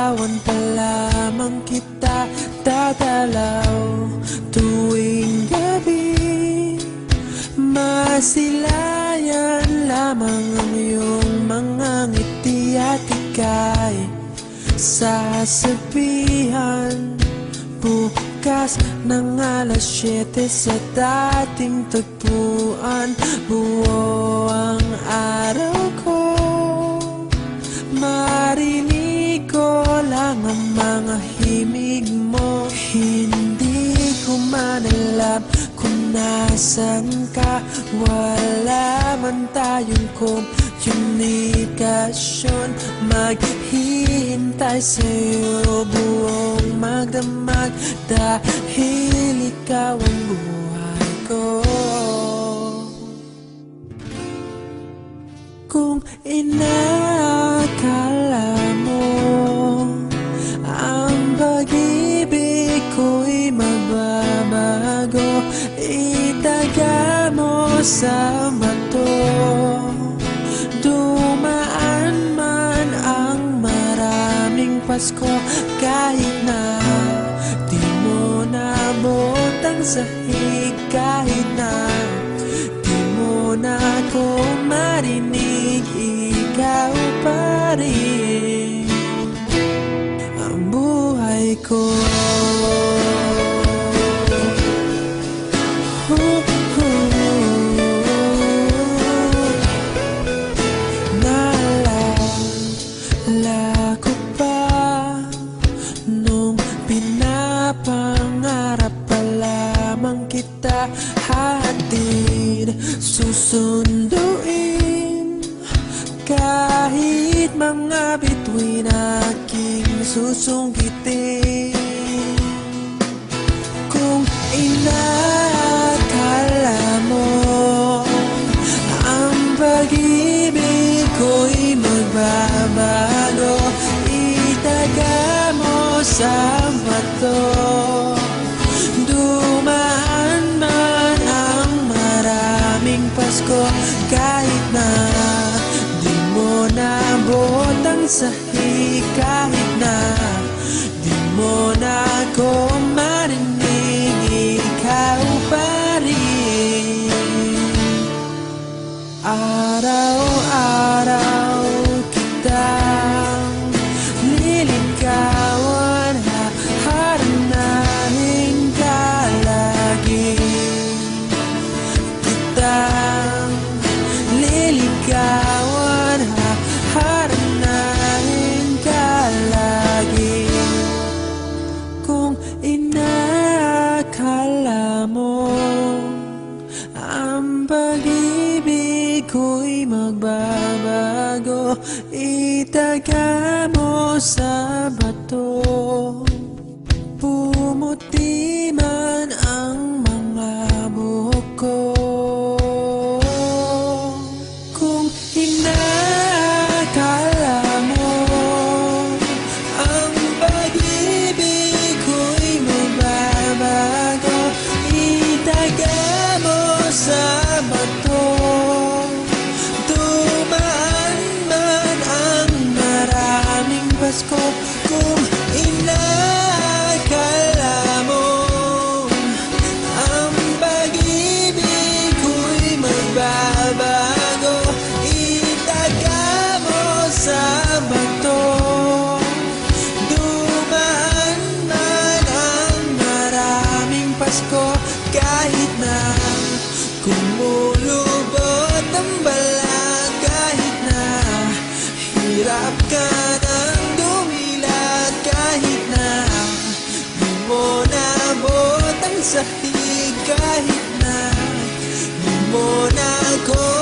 Liligawan pa lamang kita dadalaw tuwing gabi. Masilayan lamang ang iyong mga ngiti at ika'y sasabihan bukas ng alas 7 sa dating tagpuan. Buo ang araw ko, marinig ko lang ang mga himig mo. Hindi ko man alam kung nasan ka, wala man tayong komunikasyon. Maghihintay sa'yo buong magdamag dahil ikaw ang buhay ko. Kung inakala mo ang pag-ibig ko'y magbabago, itaga mo sa bato. Dumaan man ang maraming Pasko, kahit na di mo nabot ang sahig, kahit na di mo na ako marinig, ikaw pa rin ang buhay ko. Naalala ko pa nung pinapangarap pa lamang kita hatid, susunduin kahit mga bituin aking susungkitin. Kung inakala mo ang pag-ibig ko'y magbabago, itaga mo sa bato. Dumaan man ang maraming Pasko, kahit na di mo nabot ang sahig, kahit na di mo na ako marinig, ikaw pa rin. Araw-araw kitang liligawan, haharanahin ka lagi. Kitang liligawan, haharanahin ka lagi. Kung inakala mo ang pag-ibig ko'y magbabago, itaga mo sa bato. Pumuti man ang mga buhok ko. Kung inakala mo ang pag-ibig ko'y magbabago, itaga mo sa bato. Dumaan man ang maraming Pasko, kung inakala mo ang pag-ibig ko'y magbabago, itaga mo sa bato. Dumaan man ang maraming Pasko, kahit na kumulubot ang balat, kahit na hirap ka ng dumilat, kahit na di mo nabot ang sahig, kahit na di mo na ako